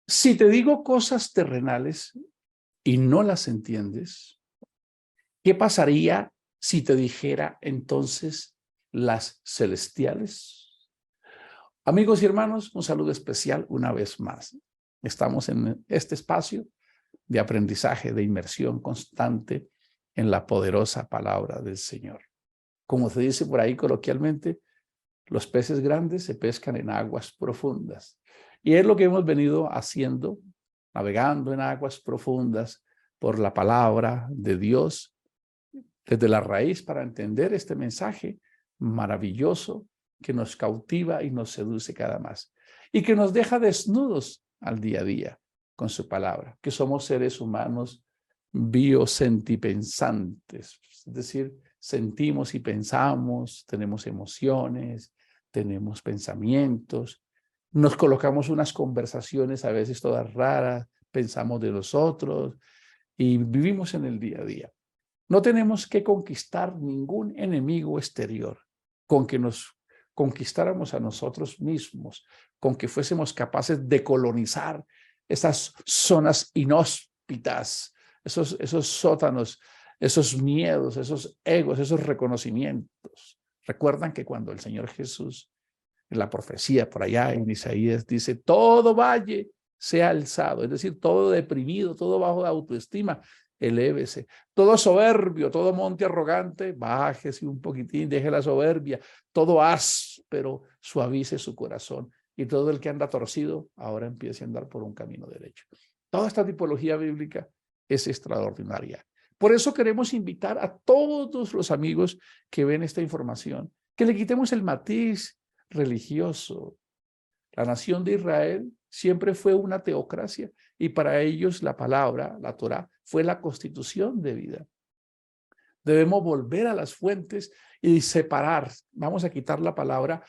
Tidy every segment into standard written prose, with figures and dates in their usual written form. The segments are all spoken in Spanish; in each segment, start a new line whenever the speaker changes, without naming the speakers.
Si te digo cosas terrenales y no las entiendes, ¿qué pasaría si te dijera entonces las celestiales? Amigos y hermanos, un saludo especial una vez más. Estamos en este espacio de aprendizaje, de inmersión constante en la poderosa palabra del Señor. Como se dice por ahí coloquialmente, los peces grandes se pescan en aguas profundas. Y es lo que hemos venido haciendo, navegando en aguas profundas por la palabra de Dios, desde la raíz para entender este mensaje maravilloso que nos cautiva y nos seduce cada más. Y que nos deja desnudos al día a día con su palabra, que somos seres humanos biosentipensantes, es decir, sentimos y pensamos, tenemos emociones, tenemos pensamientos, nos colocamos unas conversaciones a veces todas raras, pensamos de nosotros y vivimos en el día a día. No tenemos que conquistar ningún enemigo exterior, con que nos conquistáramos a nosotros mismos, con que fuésemos capaces de colonizar esas zonas inhóspitas, esos sótanos, esos miedos, esos egos, esos reconocimientos. Recuerdan que cuando el Señor Jesús, en la profecía por allá en Isaías, dice, todo valle sea alzado, es decir, todo deprimido, todo bajo de autoestima, elévese. Todo soberbio, todo monte arrogante, bájese un poquitín, deje la soberbia. Todo áspero, suavice su corazón. Y todo el que anda torcido, ahora empiece a andar por un camino derecho. Toda esta tipología bíblica es extraordinaria. Por eso queremos invitar a todos los amigos que ven esta información, que le quitemos el matiz religioso. La nación de Israel siempre fue una teocracia y para ellos la palabra, la Torá, fue la constitución de vida. Debemos volver a las fuentes y separar. Vamos a quitar la palabra,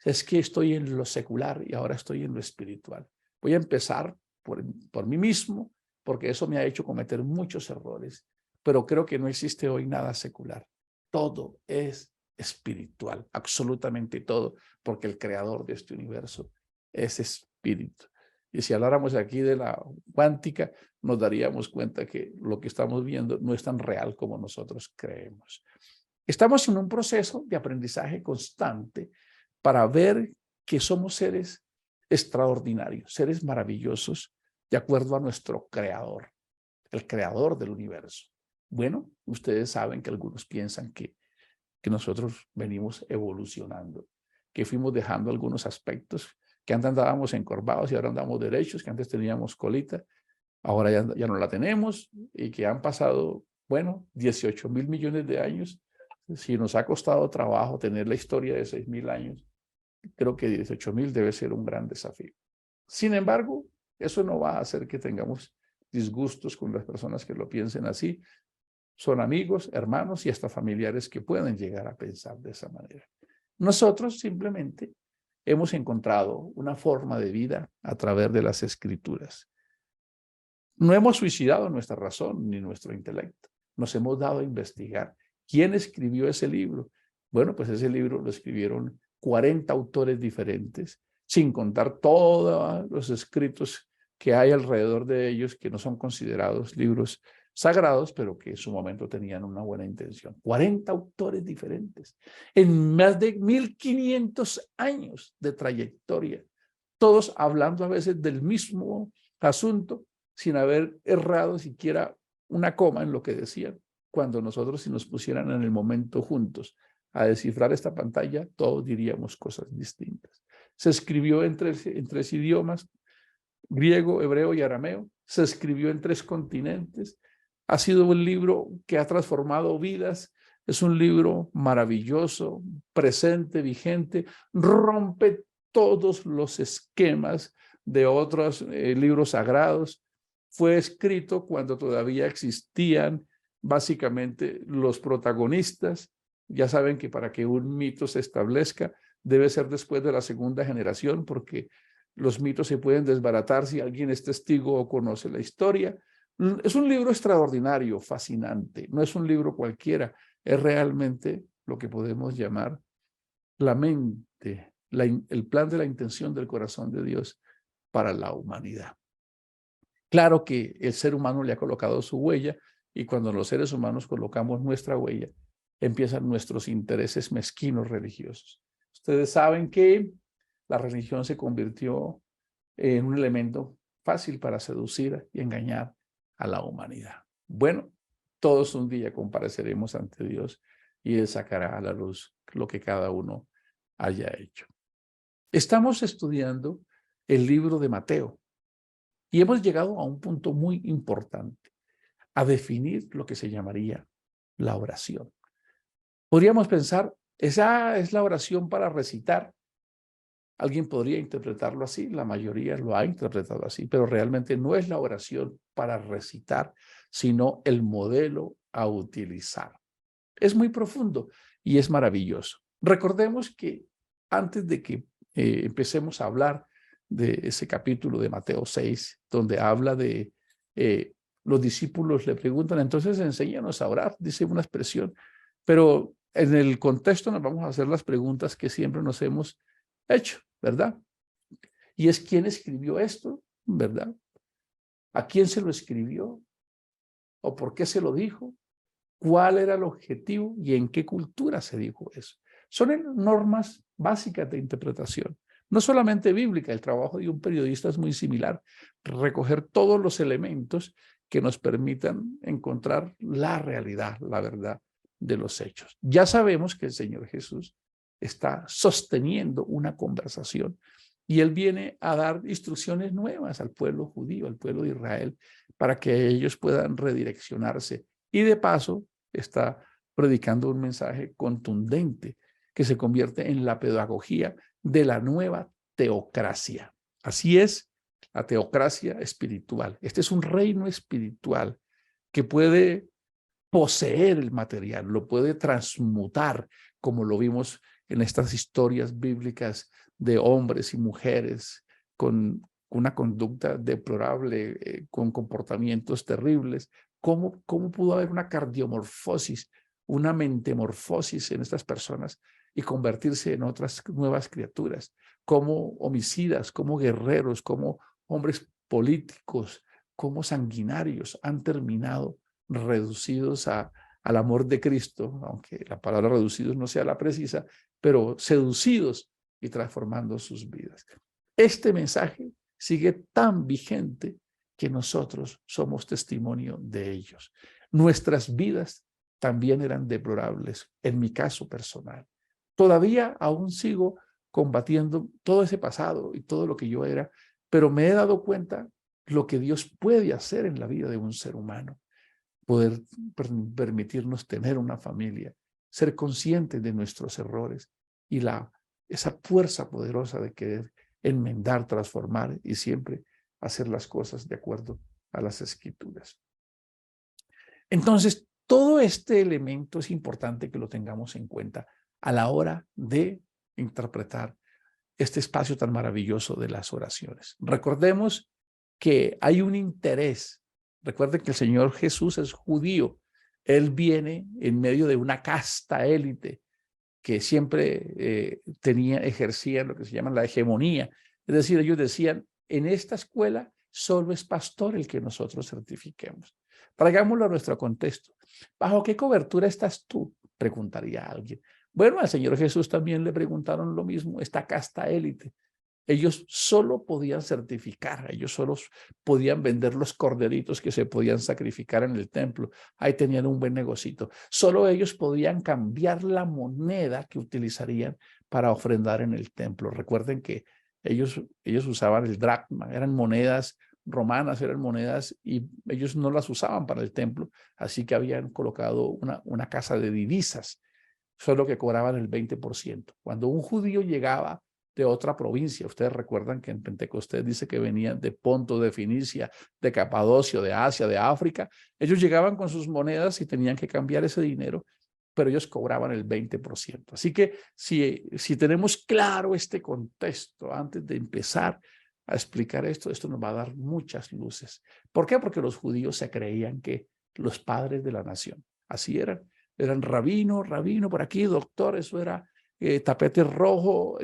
es que estoy en lo secular y ahora estoy en lo espiritual. Voy a empezar por mí mismo, porque eso me ha hecho cometer muchos errores, pero creo que no existe hoy nada secular. Todo es espiritual, absolutamente todo, porque el creador de este universo es espíritu. Y si habláramos aquí de la cuántica, nos daríamos cuenta que lo que estamos viendo no es tan real como nosotros creemos. Estamos en un proceso de aprendizaje constante para ver que somos seres extraordinarios, seres maravillosos, de acuerdo a nuestro creador, el creador del universo. Bueno, ustedes saben que algunos piensan que nosotros venimos evolucionando, que fuimos dejando algunos aspectos, que antes andábamos encorvados y ahora andamos derechos, que antes teníamos colita, ahora ya no la tenemos y que han pasado, bueno, 18.000 millones de años. Si nos ha costado trabajo tener la historia de 6.000 años, creo que 18.000 debe ser un gran desafío. Sin embargo, eso no va a hacer que tengamos disgustos con las personas que lo piensen así. Son amigos, hermanos y hasta familiares que pueden llegar a pensar de esa manera. Nosotros simplemente hemos encontrado una forma de vida a través de las escrituras. No hemos suicidado nuestra razón ni nuestro intelecto. Nos hemos dado a investigar. ¿Quién escribió ese libro? Bueno, pues ese libro lo escribieron 40 autores diferentes, sin contar todos los escritos que hay alrededor de ellos, que no son considerados libros sagrados, pero que en su momento tenían una buena intención. 40 autores diferentes, en más de 1.500 años de trayectoria, todos hablando a veces del mismo asunto, sin haber errado siquiera una coma en lo que decían, cuando nosotros si nos pusieran en el momento juntos a descifrar esta pantalla, todos diríamos cosas distintas. Se escribió en tres idiomas, griego, hebreo y arameo, se escribió en 3 continentes, ha sido un libro que ha transformado vidas, es un libro maravilloso, presente, vigente, rompe todos los esquemas de otros libros sagrados. Fue escrito cuando todavía existían básicamente los protagonistas. Ya saben que para que un mito se establezca debe ser después de la segunda generación, porque los mitos se pueden desbaratar si alguien es testigo o conoce la historia. Es un libro extraordinario, fascinante. No es un libro cualquiera. Es realmente lo que podemos llamar la mente, el plan de la intención del corazón de Dios para la humanidad. Claro que el ser humano le ha colocado su huella y cuando los seres humanos colocamos nuestra huella, empiezan nuestros intereses mezquinos religiosos. Ustedes saben que la religión se convirtió en un elemento fácil para seducir y engañar a la humanidad. Bueno, todos un día compareceremos ante Dios y Él sacará a la luz lo que cada uno haya hecho. Estamos estudiando el libro de Mateo y hemos llegado a un punto muy importante, a definir lo que se llamaría la oración. Podríamos pensar, esa es la oración para recitar. Alguien podría interpretarlo así, la mayoría lo ha interpretado así, pero realmente no es la oración para recitar, sino el modelo a utilizar. Es muy profundo y es maravilloso. Recordemos que antes de que empecemos a hablar de ese capítulo de Mateo 6, donde habla de los discípulos le preguntan, entonces enséñanos a orar, dice una expresión, pero en el contexto nos vamos a hacer las preguntas que siempre nos hemos hecho, ¿verdad? Y es quién escribió esto, ¿verdad? ¿A quién se lo escribió? ¿O por qué se lo dijo? ¿Cuál era el objetivo y en qué cultura se dijo eso? Son normas básicas de interpretación. No solamente bíblica, el trabajo de un periodista es muy similar. Recoger todos los elementos que nos permitan encontrar la realidad, la verdad de los hechos. Ya sabemos que el Señor Jesús está sosteniendo una conversación y Él viene a dar instrucciones nuevas al pueblo judío, al pueblo de Israel, para que ellos puedan redireccionarse. Y de paso está predicando un mensaje contundente que se convierte en la pedagogía de la nueva teocracia. Así es, la teocracia espiritual. Este es un reino espiritual que puede poseer el material, lo puede transmutar, como lo vimos en estas historias bíblicas de hombres y mujeres con una conducta deplorable, con comportamientos terribles. ¿Cómo pudo haber una cardiomorfosis, una mentemorfosis en estas personas y convertirse en otras nuevas criaturas? Como homicidas, como guerreros, como hombres políticos, como sanguinarios han terminado reducidos al amor de Cristo, aunque la palabra reducidos no sea la precisa, pero seducidos y transformando sus vidas. Este mensaje sigue tan vigente que nosotros somos testimonio de ellos. Nuestras vidas también eran deplorables, en mi caso personal. Todavía aún sigo combatiendo todo ese pasado y todo lo que yo era, pero me he dado cuenta lo que Dios puede hacer en la vida de un ser humano. Poder permitirnos tener una familia, ser conscientes de nuestros errores y esa fuerza poderosa de querer enmendar, transformar y siempre hacer las cosas de acuerdo a las Escrituras. Entonces, todo este elemento es importante que lo tengamos en cuenta a la hora de interpretar este espacio tan maravilloso de las oraciones. Recordemos que hay un interés. Recuerden que el Señor Jesús es judío. Él viene en medio de una casta élite que siempre ejercía lo que se llama la hegemonía. Es decir, ellos decían, en esta escuela solo es pastor el que nosotros certifiquemos. Traigámoslo a nuestro contexto. ¿Bajo qué cobertura estás tú? Preguntaría alguien. Bueno, al Señor Jesús también le preguntaron lo mismo, esta casta élite. Ellos solo podían certificar, ellos solo podían vender los corderitos que se podían sacrificar en el templo. Ahí tenían un buen negocito. Solo ellos podían cambiar la moneda que utilizarían para ofrendar en el templo. Recuerden que ellos usaban el dracma, eran monedas romanas, eran monedas y ellos no las usaban para el templo, así que habían colocado una casa de divisas, solo que cobraban el 20%. Cuando un judío llegaba de otra provincia, ustedes recuerdan que en Pentecostés dice que venían de Ponto, de Fenicia, de Capadocio, de Asia, de África, ellos llegaban con sus monedas y tenían que cambiar ese dinero, pero ellos cobraban el 20%. Así que si tenemos claro este contexto antes de empezar a explicar esto nos va a dar muchas luces. ¿Por qué? Porque los judíos se creían que los padres de la nación, así eran rabino por aquí, doctor, eso era tapete rojo,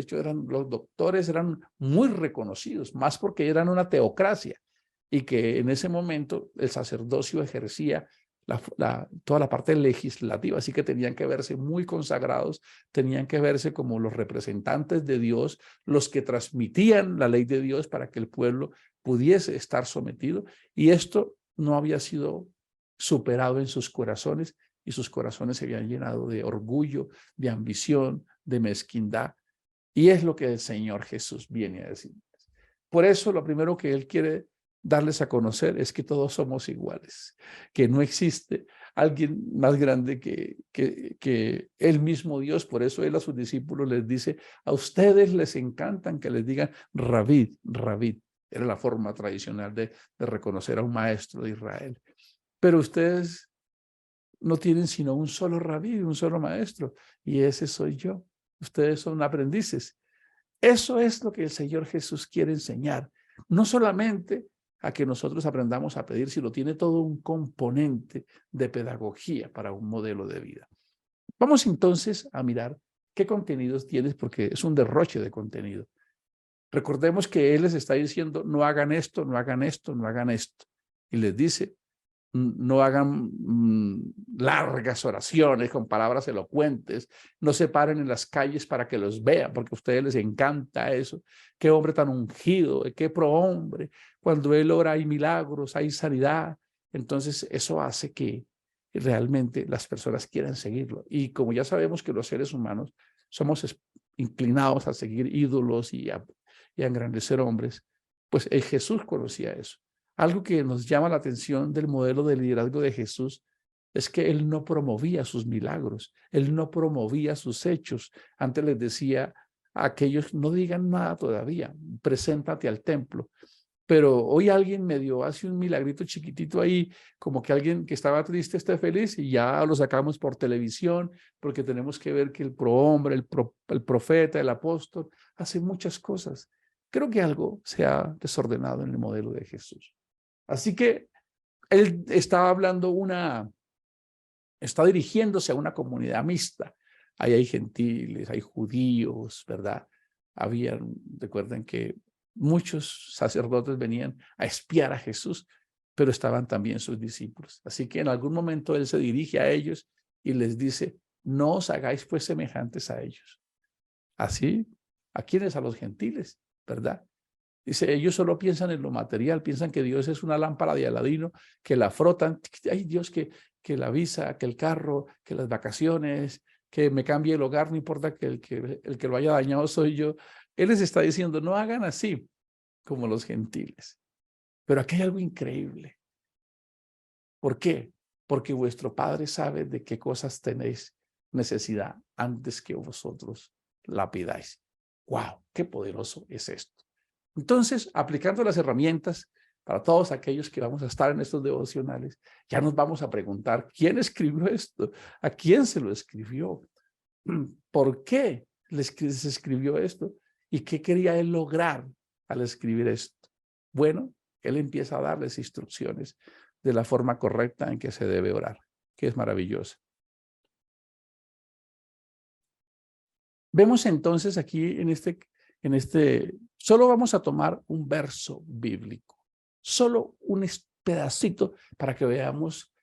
los doctores eran muy reconocidos, más porque eran una teocracia. y que en ese momento el sacerdocio ejercía toda la parte legislativa, así que tenían que verse muy consagrados, tenían que verse como los representantes de Dios, los que transmitían la ley de Dios para que el pueblo pudiese estar sometido, y esto no había sido superado en sus corazones, y sus corazones se habían llenado de orgullo, de ambición, de mezquindad, y es lo que el Señor Jesús viene a decir. Por eso lo primero que Él quiere darles a conocer es que todos somos iguales, que no existe alguien más grande que Él mismo Dios. Por eso Él a sus discípulos les dice, a ustedes les encantan que les digan Rabí, Rabí. Era la forma tradicional de reconocer a un maestro de Israel. Pero ustedes no tienen sino un solo rabí, un solo maestro, y ese soy yo. Ustedes son aprendices. Eso es lo que el Señor Jesús quiere enseñar. No solamente a que nosotros aprendamos a pedir, sino tiene todo un componente de pedagogía para un modelo de vida. Vamos entonces a mirar qué contenidos tienes, porque es un derroche de contenido. Recordemos que Él les está diciendo, no hagan esto, no hagan esto, no hagan esto. Y les dice, no hagan largas oraciones con palabras elocuentes, no se paren en las calles para que los vean, porque a ustedes les encanta eso. Qué hombre tan ungido, qué prohombre. Cuando él ora hay milagros, hay sanidad. Entonces eso hace que realmente las personas quieran seguirlo. Y como ya sabemos que los seres humanos somos inclinados a seguir ídolos y a engrandecer hombres, pues Jesús conocía eso. Algo que nos llama la atención del modelo de liderazgo de Jesús es que Él no promovía sus milagros, Él no promovía sus hechos. Antes les decía a aquellos, no digan nada todavía, preséntate al templo. Pero hoy alguien medio hace un milagrito chiquitito ahí, como que alguien que estaba triste esté feliz, y ya lo sacamos por televisión, porque tenemos que ver que el prohombre, el profeta, el apóstol, hace muchas cosas. Creo que algo se ha desordenado en el modelo de Jesús. Así que él estaba hablando está dirigiéndose a una comunidad mixta. Ahí hay gentiles, hay judíos, ¿verdad? Recuerden que muchos sacerdotes venían a espiar a Jesús, pero estaban también sus discípulos. Así que en algún momento él se dirige a ellos y les dice, no os hagáis pues semejantes a ellos. Así, ¿a quiénes? A los gentiles, ¿verdad? Dice, ellos solo piensan en lo material, piensan que Dios es una lámpara de Aladino, que la frotan, ay Dios, que la visa, que el carro, que las vacaciones, que me cambie el hogar, no importa que el que lo haya dañado soy yo. Él les está diciendo, no hagan así como los gentiles. Pero aquí hay algo increíble. ¿Por qué? Porque vuestro Padre sabe de qué cosas tenéis necesidad antes que vosotros la pidáis. ¡Wow! ¡Qué poderoso es esto! Entonces, aplicando las herramientas para todos aquellos que vamos a estar en estos devocionales, ya nos vamos a preguntar, ¿quién escribió esto? ¿A quién se lo escribió? ¿Por qué se escribió esto? ¿Y qué quería él lograr al escribir esto? Bueno, él empieza a darles instrucciones de la forma correcta en que se debe orar, que es maravillosa. Vemos entonces aquí en este, solo vamos a tomar un verso bíblico, solo un pedacito para que veamos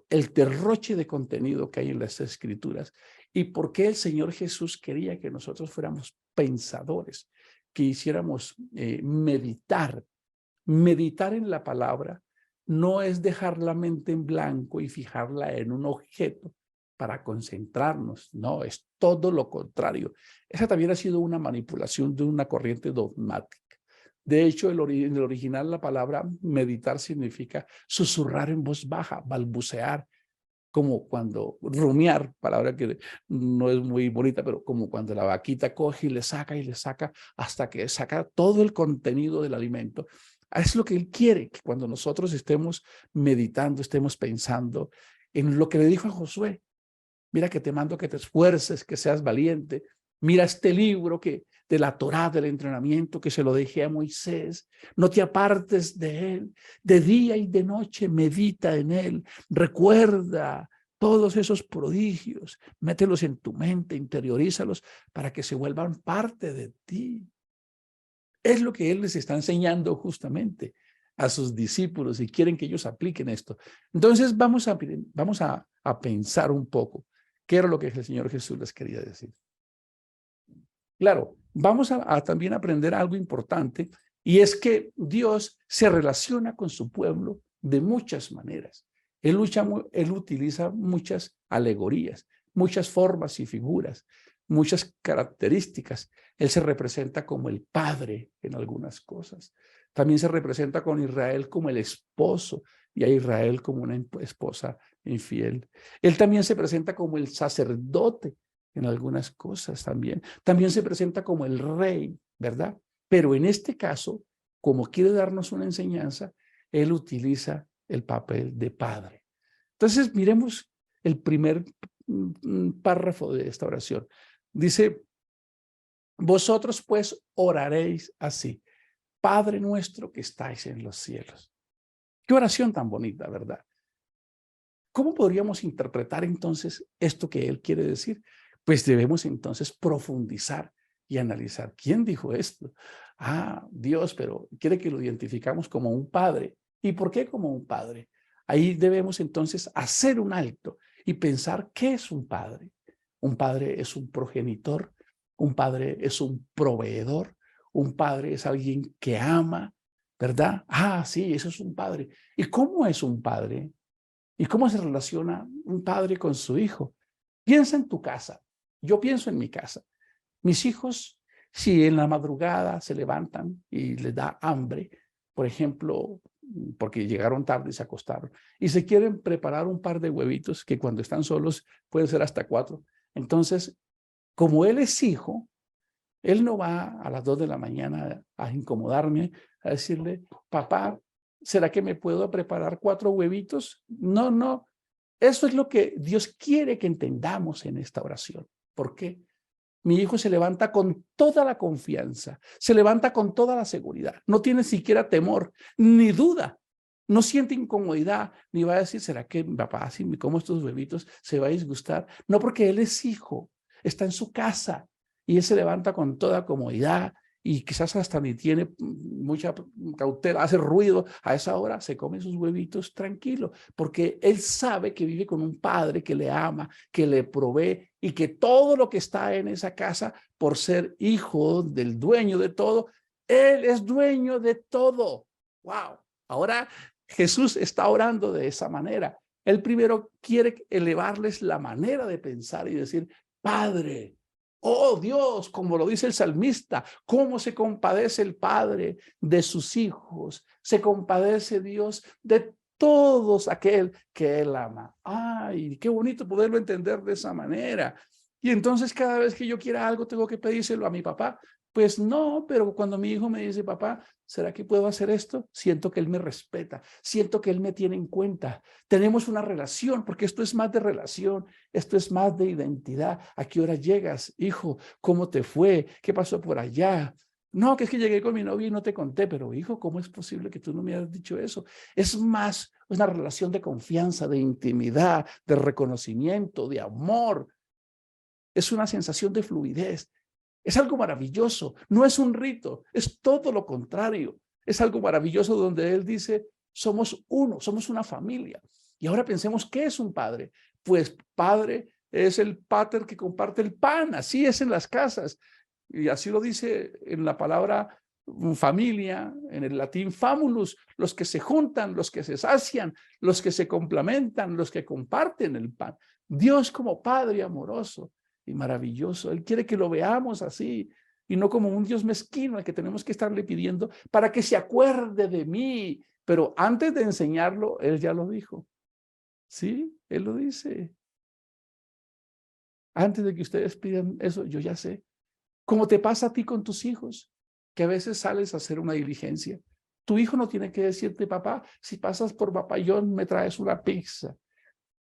el derroche de contenido que hay en las Escrituras y por qué el Señor Jesús quería que nosotros fuéramos pensadores, que hiciéramos meditar. Meditar en la palabra no es dejar la mente en blanco y fijarla en un objeto para concentrarnos, no, es todo lo contrario. Esa también ha sido una manipulación de una corriente dogmática. De hecho, en el original la palabra meditar significa susurrar en voz baja, balbucear, como cuando rumiar, palabra que no es muy bonita, pero como cuando la vaquita coge y le saca hasta que saca todo el contenido del alimento. Es lo que él quiere, que cuando nosotros estemos meditando, estemos pensando en lo que le dijo a Josué. Mira que te mando que te esfuerces, que seas valiente. Mira este libro de la Torá, del entrenamiento, que se lo dejé a Moisés. No te apartes de él. De día y de noche medita en él. Recuerda todos esos prodigios. Mételos en tu mente, interiorízalos para que se vuelvan parte de ti. Es lo que él les está enseñando justamente. a sus discípulos y quieren que ellos apliquen esto. Entonces vamos a pensar un poco qué era lo que el Señor Jesús les quería decir. Claro, vamos a también aprender algo importante, y es que Dios se relaciona con su pueblo de muchas maneras. Él utiliza muchas alegorías, muchas formas y figuras, muchas características. Él se representa como el padre en algunas cosas. También se representa con Israel como el esposo y a Israel como una esposa infiel. Él también se presenta como el sacerdote en algunas cosas también. También se presenta como el rey, ¿verdad? Pero en este caso, como quiere darnos una enseñanza, él utiliza el papel de padre. Entonces, miremos el primer párrafo de esta oración. Dice, vosotros pues oraréis así: Padre nuestro que estáis en los cielos. Qué oración tan bonita, ¿verdad? ¿Cómo podríamos interpretar entonces esto que él quiere decir? Pues debemos entonces profundizar y analizar. ¿Quién dijo esto? Ah, Dios, pero quiere que lo identificamos como un padre. ¿Y por qué como un padre? Ahí debemos entonces hacer un alto y pensar qué es un padre. Un padre es un progenitor, un padre es un proveedor, un padre es alguien que ama, ¿verdad? Ah, sí, eso es un padre. ¿Y cómo es un padre? ¿Y cómo se relaciona un padre con su hijo? Piensa en tu casa. Yo pienso en mi casa. Mis hijos, si en la madrugada se levantan y les da hambre, por ejemplo, porque llegaron tarde y se acostaron, y se quieren preparar un par de huevitos, que cuando están solos pueden ser hasta 4. Entonces, como él es hijo, él no va a las 2 de la mañana a incomodarme, a decirle, papá, ¿será que me puedo preparar 4 huevitos? No, no. Eso es lo que Dios quiere que entendamos en esta oración. ¿Por qué? Mi hijo se levanta con toda la confianza, se levanta con toda la seguridad, no tiene siquiera temor, ni duda, no siente incomodidad, ni va a decir, ¿será que mi papá, si me como estos huevitos, se va a disgustar? No, porque él es hijo, está en su casa y él se levanta con toda comodidad y quizás hasta ni tiene mucha cautela, hace ruido a esa hora, se come sus huevitos tranquilo, porque él sabe que vive con un padre que le ama, que le provee y que todo lo que está en esa casa, por ser hijo del dueño de todo, él es dueño de todo. ¡Wow! Ahora Jesús está orando de esa manera. Él primero quiere elevarles la manera de pensar y decir, Padre, oh Dios, como lo dice el salmista, cómo se compadece el Padre de sus hijos, se compadece Dios de todos aquel que él ama. Ay, qué bonito poderlo entender de esa manera. Y entonces cada vez que yo quiera algo tengo que pedírselo a mi papá. Pues no, pero cuando mi hijo me dice, papá, ¿será que puedo hacer esto? Siento que él me respeta, siento que él me tiene en cuenta. Tenemos una relación, porque esto es más de relación, esto es más de identidad. ¿A qué hora llegas, hijo? ¿Cómo te fue? ¿Qué pasó por allá? No, que es que llegué con mi novia y no te conté, pero hijo, ¿cómo es posible que tú no me hayas dicho eso? Es más una relación de confianza, de intimidad, de reconocimiento, de amor. Es una sensación de fluidez. Es algo maravilloso. No es un rito, es todo lo contrario. Es algo maravilloso donde él dice, somos uno, somos una familia. Y ahora pensemos, ¿qué es un padre? Pues padre es el pater que comparte el pan. Así es en las casas. Y así lo dice en la palabra familia, en el latín famulus, los que se juntan, los que se sacian, los que se complementan, los que comparten el pan. Dios como Padre amoroso y maravilloso, Él quiere que lo veamos así y no como un Dios mezquino al que tenemos que estarle pidiendo para que se acuerde de mí. Pero antes de enseñarlo, Él ya lo dijo. Sí, Él lo dice. Antes de que ustedes pidan eso, yo ya sé. Como te pasa a ti con tus hijos, que a veces sales a hacer una diligencia. Tu hijo no tiene que decirte, papá, si pasas por Papayón, me traes una pizza.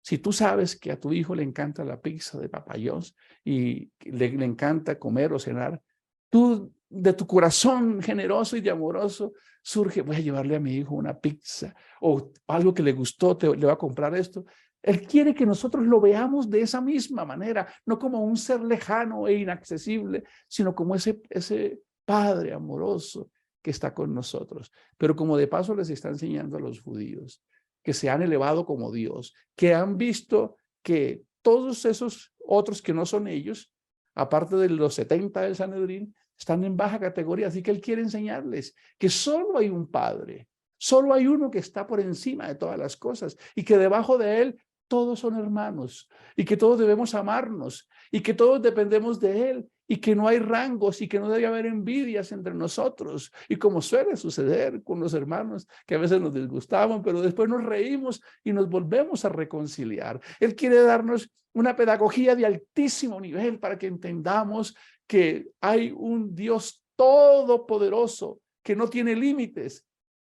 Si tú sabes que a tu hijo le encanta la pizza de Papayón y le encanta comer o cenar, tú de tu corazón generoso y de amoroso surge, voy a llevarle a mi hijo una pizza o algo que le gustó, le va a comprar esto. Él quiere que nosotros lo veamos de esa misma manera, no como un ser lejano e inaccesible, sino como ese padre amoroso que está con nosotros. Pero como de paso les está enseñando a los judíos que se han elevado como Dios, que han visto que todos esos otros que no son ellos, aparte de los 70 del Sanedrín, están en baja categoría. Así que él quiere enseñarles que solo hay un Padre, solo hay uno que está por encima de todas las cosas y que debajo de él todos son hermanos y que todos debemos amarnos y que todos dependemos de él y que no hay rangos y que no debe haber envidias entre nosotros. Y como suele suceder con los hermanos que a veces nos disgustaban, pero después nos reímos y nos volvemos a reconciliar. Él quiere darnos una pedagogía de altísimo nivel para que entendamos que hay un Dios todopoderoso que no tiene límites,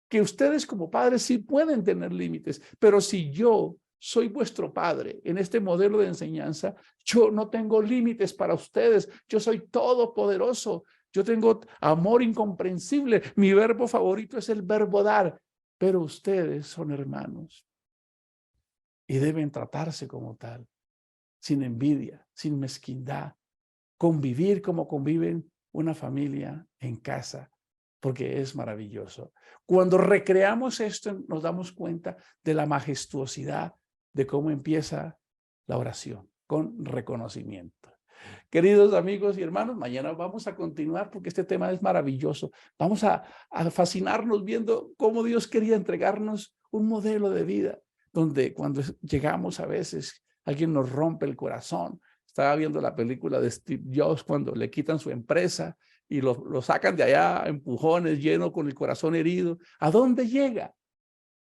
que ustedes como padres sí pueden tener límites, pero si yo soy vuestro padre en este modelo de enseñanza, yo no tengo límites para ustedes, yo soy todopoderoso, yo tengo amor incomprensible, mi verbo favorito es el verbo dar, pero ustedes son hermanos y deben tratarse como tal, sin envidia, sin mezquindad, convivir como conviven una familia en casa, porque es maravilloso. Cuando recreamos esto, nos damos cuenta de la majestuosidad de cómo empieza la oración, con reconocimiento. Queridos amigos y hermanos, mañana vamos a continuar porque este tema es maravilloso. Vamos a fascinarnos viendo cómo Dios quería entregarnos un modelo de vida, donde cuando llegamos a veces, alguien nos rompe el corazón. Estaba viendo la película de Steve Jobs cuando le quitan su empresa y lo sacan de allá a empujones, lleno con el corazón herido. ¿A dónde llega?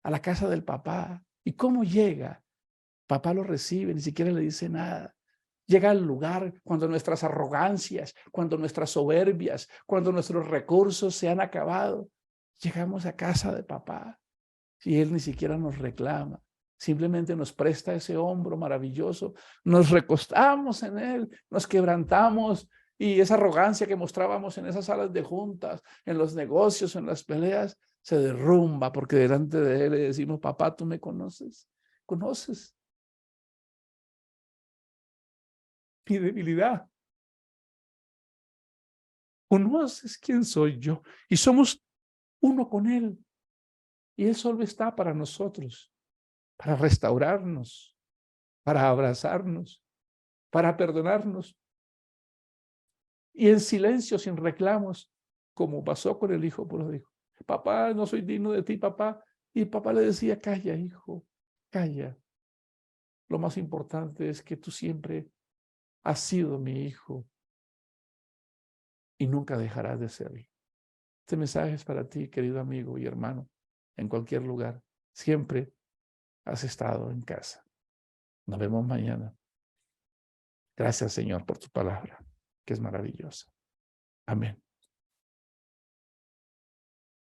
A la casa del papá. ¿Y cómo llega? Papá lo recibe, ni siquiera le dice nada. Llega al lugar cuando nuestras arrogancias, cuando nuestras soberbias, cuando nuestros recursos se han acabado. Llegamos a casa de papá y él ni siquiera nos reclama. Simplemente nos presta ese hombro maravilloso, nos recostamos en él, nos quebrantamos y esa arrogancia que mostrábamos en esas salas de juntas, en los negocios, en las peleas, se derrumba porque delante de él le decimos, papá, tú me conoces, conoces mi debilidad, conoces quién soy yo y somos uno con él y él solo está para nosotros, para restaurarnos, para abrazarnos, para perdonarnos. Y en silencio, sin reclamos, como pasó con el hijo pródigo. Papá, no soy digno de ti, papá. Y papá le decía, calla, hijo, calla. Lo más importante es que tú siempre has sido mi hijo y nunca dejarás de serlo. Este mensaje es para ti, querido amigo y hermano, en cualquier lugar. Siempre has estado en casa. Nos vemos mañana. Gracias, Señor, por tu palabra, que es maravillosa. Amén.